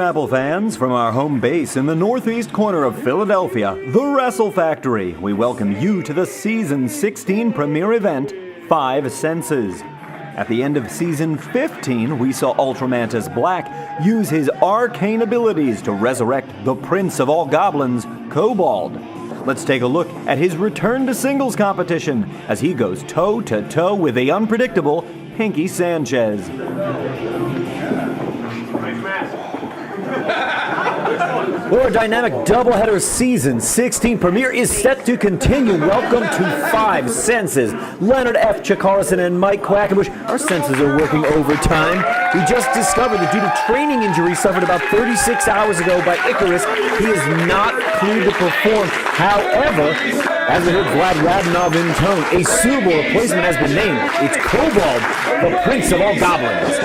Apple fans, from our home base in the northeast corner of Philadelphia, the Wrestle Factory, we welcome you to the Season 16 premiere event, 5 Senses. At the end of Season 15, we saw Ultramantis Black use his arcane abilities to resurrect the Prince of all Goblins, Kobald. Let's take a look at his return to singles competition as he goes toe-to-toe with the unpredictable Pinkie Sanchez. Our dynamic doubleheader Season 16 premiere is set to continue. Welcome to 5 Senses. Leonard F. CHIKARA and Mike Quackenbush. Our senses are working overtime. We just discovered that due to training injuries suffered about 36 hours ago by Icarus, he is not cleared to perform. However, as we heard Vlad Radinov intone, a suitable replacement has been named. It's Kobald, the Prince of all Goblins.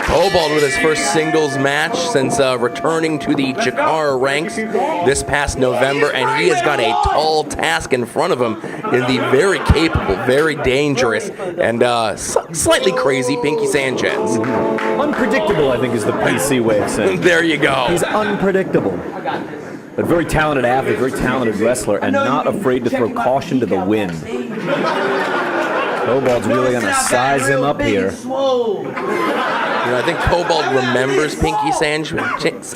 Kobald with his first singles match since returning to the CHIKARA ranks this past November, and he has got a tall task in front of him in the very capable, very dangerous, and slightly crazy Pinkie Sanchez. Unpredictable, I think, is the PC way of saying it. There you go. He's unpredictable. But very talented athlete, very talented wrestler, and not afraid to throw caution to the wind. Kobald's really going to size him up here. You know, I think Kobald remembers Pinkie Sanchez,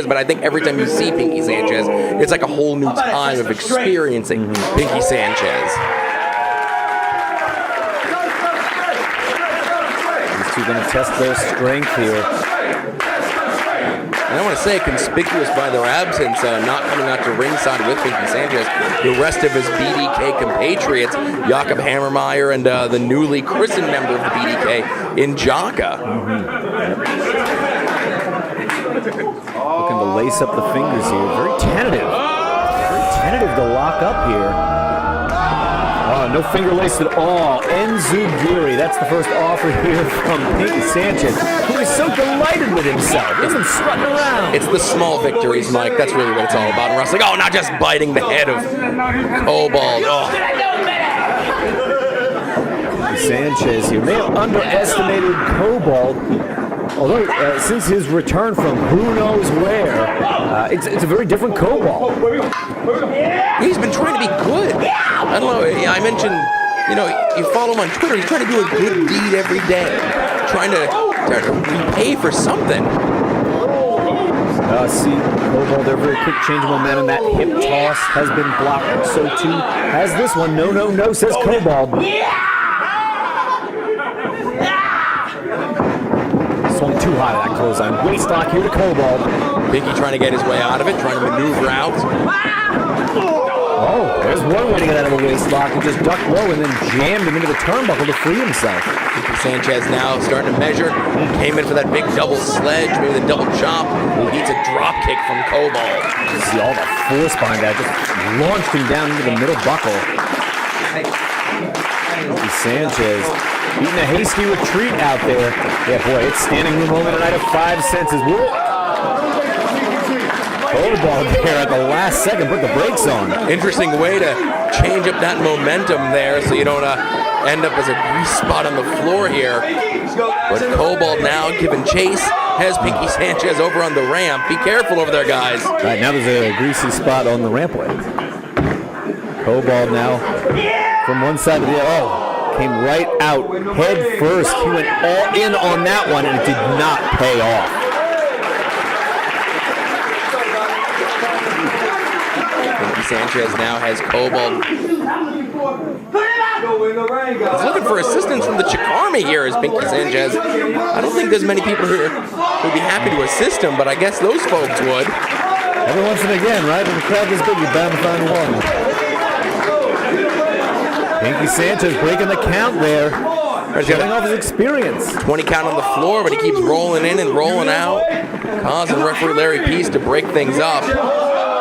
but I think every time you see Pinkie Sanchez, it's like a whole new time of experiencing Pinkie Sanchez. These two going to test their strength here. And I want to say, conspicuous by their absence, not coming out to ringside with Pinkie Sanchez, the rest of his BDK compatriots, Jakob Hammermeyer and the newly christened member of the BDK in Jaka. Looking to lace up the fingers here. Very tentative. Very tentative to lock up here. Oh, no finger lace at all. Enzugiri. That's the first offer here from Pinkie Sanchez, who is so delighted with himself. He's been strutting around. It's the small victories, Mike. That's really what it's all about in wrestling. Oh, not just biting the head of Kobald. Oh. Sanchez here may have underestimated Kobald, although since his return from who knows where, it's a very different Kobald. He's been trying to be good. I don't know, I mentioned, you know, you follow him on Twitter, he's trying to do a good deed every day, trying to repay for something. See, Kobald there, very quick change of momentum. That hip toss has been blocked, so too has this one. No, no, no, says Kobald. Swung too high to that clothesline. Waist lock here to Kobald. Pinkie trying to get his way out of it, trying to maneuver out. Oh, there's one way to get out of a waist lock. He just ducked low and then jammed him into the turnbuckle to free himself. Pinkie Sanchez now starting to measure. Came in for that big double sledge, maybe the double chop. Needs a drop kick from Kobald. You see all the force behind that. Just launched him down into the middle buckle. Pinkie Sanchez beating a hasty retreat out there. Yeah, boy, it's standing room only tonight of 5 Senses. Kobald there at the last second, put the brakes on. Interesting way to change up that momentum there so you don't end up as a grease spot on the floor here. But Kobald now giving chase, has Pinkie Sanchez over on the ramp. Be careful over there, guys. Right, now there's a greasy spot on the rampway. Kobald now from one side to the other. Oh, came right out head first. He went all in on that one, and it did not pay off. Sanchez now has Kobald. He's looking for assistance from the CHIKARA here as Pinkie Sanchez. I don't think there's many people here who would be happy to assist him, but I guess those folks would. Every once and again, right? When the crowd is big, you're bound to find one. Pinkie Sanchez breaking the count there. Showing off his experience. 20 count on the floor, but he keeps rolling in and rolling out, causing referee Larry Peace to break things up.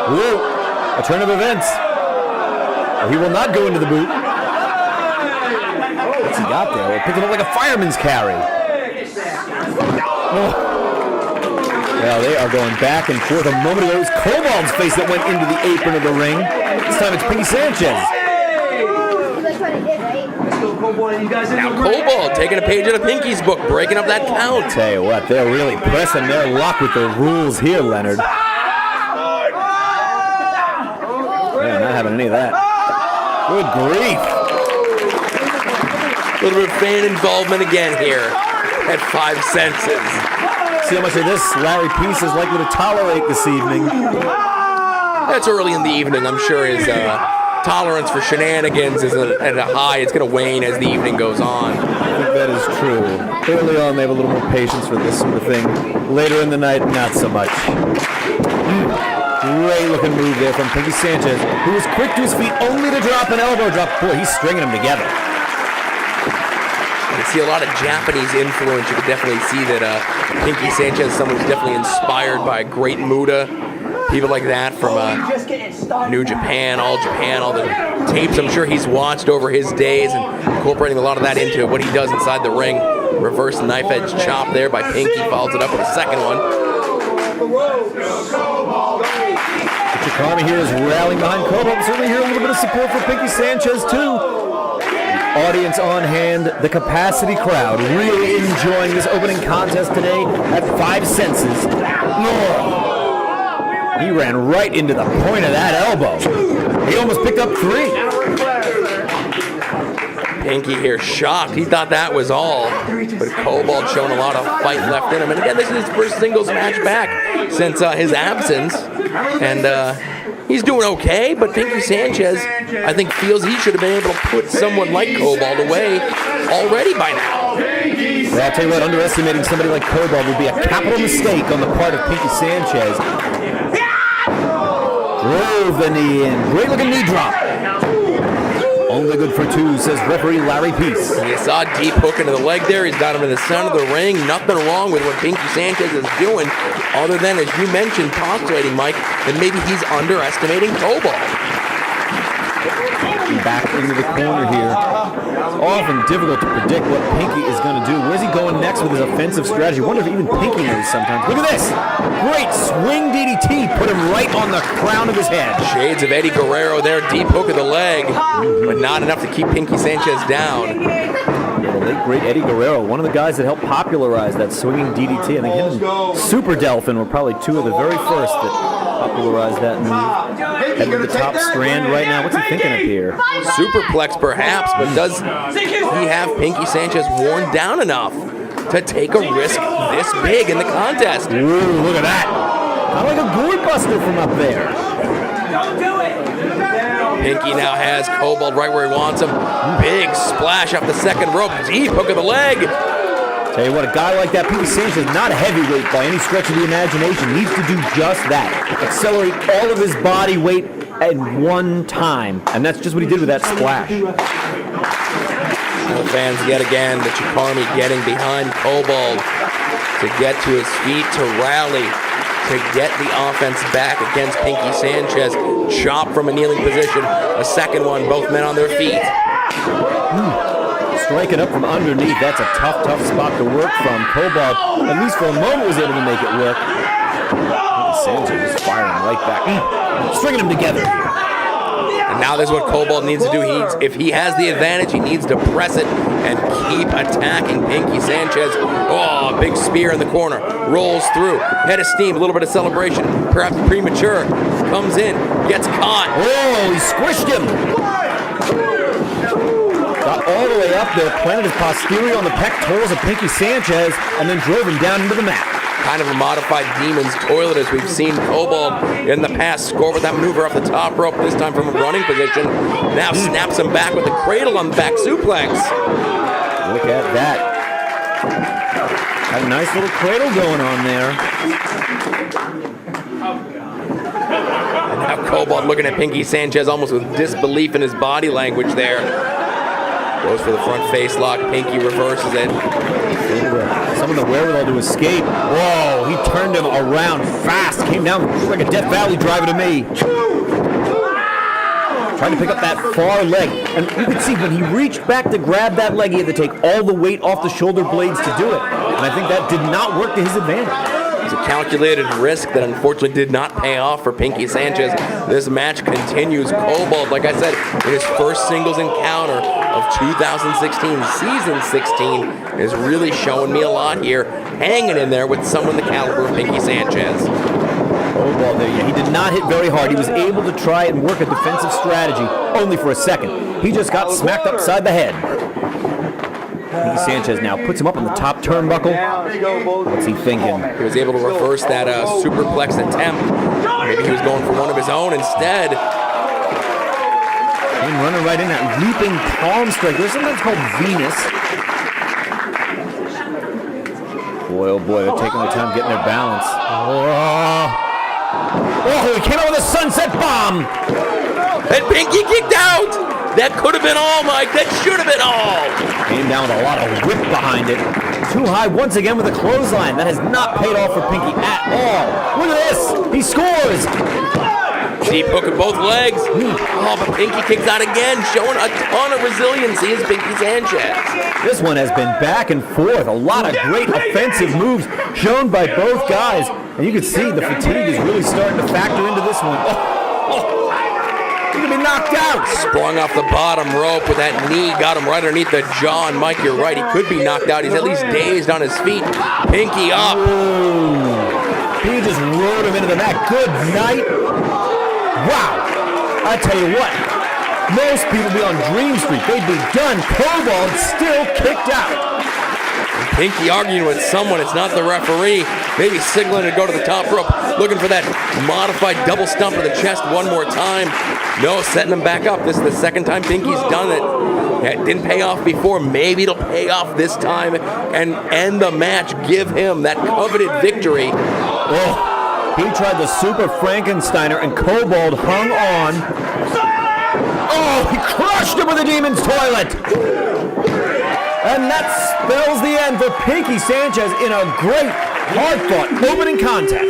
Whoa. A turn of events. He will not go into the boot. What's he got there? Well, picking up like a fireman's carry. Oh. Well, they are going back and forth. A moment ago, it was Kobald's face that went into the apron of the ring. This time it's Pinkie Sanchez. Now Kobald taking a page out of Pinkie's book, breaking up that count. Tell you what, they're really pressing their luck with the rules here, Leonard. Yeah, not having any of that. Good grief. A little bit of fan involvement again here at 5 Senses. See how much of this Larry Peace is likely to tolerate this evening. That's early in the evening. I'm sure his tolerance for shenanigans is at a high. It's going to wane as the evening goes on. I think that is true. Early on, they have a little more patience for this sort of thing. Later in the night, not so much. Great looking move there from Pinkie Sanchez, who was quick to his feet only to drop an elbow drop. Boy, he's stringing them together. You see a lot of Japanese influence. You could definitely see that Pinkie Sanchez is someone who's definitely inspired by a great Muda. People like that from New Japan, all the tapes I'm sure he's watched over his days and incorporating a lot of that into what he does inside the ring. Reverse knife edge chop there by Pinkie, follows it up with a second one. CHIKARA here is rallying behind Kobald. Certainly hear a little bit of support for Pinkie Sanchez too. The audience on hand, the capacity crowd, really enjoying this opening contest today at 5 Senses. Oh. He ran right into the point of that elbow. He almost picked up 3. Pinkie here shocked. He thought that was all. But Kobald showing a lot of fight left in him. And again, this is his first singles match back since his absence. And he's doing okay, but Pinkie Sanchez, I think, feels he should have been able to put someone like Kobald away already by now. Well, I'll tell you what, underestimating somebody like Kobald would be a capital mistake on the part of Pinkie Sanchez. Drove the knee in. Great looking knee drop. Only good for 2, says referee Larry Peace. You saw a deep hook into the leg there. He's got him in the center of the ring. Nothing wrong with what Pinkie Sanchez is doing, other than, as you mentioned, postulating, Mike, that maybe he's underestimating Kobald. Back into the corner here. It's often difficult to predict what Pinkie is going to do. Where's he going next with his offensive strategy? I wonder if even Pinkie knows sometimes. Look at this. Great swing DDT. Put him right on the crown of his head. Shades of Eddie Guerrero there. Deep hook of the leg, but not enough to keep Pinkie Sanchez down. Yeah, the late, great Eddie Guerrero, one of the guys that helped popularize that swinging DDT. I think him and Super Delphin were probably 2 of the very first that popularized that move. Heading to the top strand right now. What's he thinking up here? Superplex perhaps, but does he have Pinkie Sanchez worn down enough to take a risk this big in the contest? Ooh, look at that. Kind of like a gourd buster from up there. Don't do it. Pinkie now has Kobald right where he wants him. Big splash off the second rope. Deep hook of the leg. Tell you what, a guy like that, Pinkie Sanchez, not a heavyweight by any stretch of the imagination, needs to do just that. Accelerate all of his body weight at one time. And that's just what he did with that splash. The fans yet again, the CHIKARA getting behind Kobald to get to his feet, to rally, to get the offense back against Pinkie Sanchez. Chop from a kneeling position. A second one, both men on their feet. Striking up from underneath, that's a tough spot to work from. Kobald, at least for a moment, was able to make it work. Sanchez is firing right back. Stringing them together. And now this is what Kobald needs to do. If he has the advantage, he needs to press it and keep attacking Pinkie Sanchez. Oh, big spear in the corner. Rolls through. Head of steam, a little bit of celebration. Perhaps premature. Comes in, gets caught. Oh, he squished him. Got all the way up there, planted his posterior on the pectorals of Pinkie Sanchez, and then drove him down into the mat. Kind of a modified Demon's Toilet, as we've seen Kobald in the past score with that maneuver off the top rope, this time from a running position. Now snaps him back with the cradle on the back suplex. Look at that. Got a nice little cradle going on there. And now Kobald looking at Pinkie Sanchez almost with disbelief in his body language there. Goes for the front face lock. Pinkie reverses it. Some of the wherewithal to escape. Whoa, he turned him around fast. Came down, looked like a Death Valley driver to me. Trying to pick up that far leg. And you could see when he reached back to grab that leg, he had to take all the weight off the shoulder blades to do it. And I think that did not work to his advantage. It's a calculated risk that unfortunately did not pay off for Pinkie Sanchez. This match continues. Kobald, like I said, in his first singles encounter of 2016, season 16, is really showing me a lot here, hanging in there with someone the caliber of Pinkie Sanchez. Kobald there, yeah, he did not hit very hard. He was able to try and work a defensive strategy, only for a second. He just got smacked upside the head. Pinkie Sanchez now puts him up on the top turnbuckle. What's he thinking? He was able to reverse that superplex attempt. Maybe he was going for one of his own instead. And running right in that leaping palm strike. There's something called Venus. Boy, oh boy, they're taking their time getting their balance. Oh, he came out with a sunset bomb. And Pinkie kicked out. That could have been all, Mike. That should have been all. Came down with a lot of whip behind it. Too high once again with a clothesline. That has not paid off for Pinkie at all. Look at this. He scores. Deep hook in both legs. Oh, but Pinkie kicks out again, showing a ton of resiliency as Pinkie Sanchez. This one has been back and forth. A lot of great offensive moves shown by both guys. And you can see the fatigue is really starting to factor into this one. He's going to be knocked out. Sprung off the bottom rope with that knee. Got him right underneath the jaw. And Mike, you're right. He could be knocked out. He's at least dazed on his feet. Pinkie up. Ooh. He just rode him into the mat. Good night. Wow. I tell you what. Most people would be on Dream Street. They'd be done. Kobald still kicked out. Pinkie arguing with someone. It's not the referee. Maybe signaling to go to the top rope. Looking for that modified double stump to the chest one more time. No, setting him back up. This is the second time Pinkie's done it. Yeah, it didn't pay off before. Maybe it'll pay off this time and end the match. Give him that coveted victory. Oh, he tried the Super Frankensteiner and Kobald hung on. Oh, he crushed him with the Demon's Toilet. And that spells the end for Pinkie Sanchez in a great, hard-fought opening contest.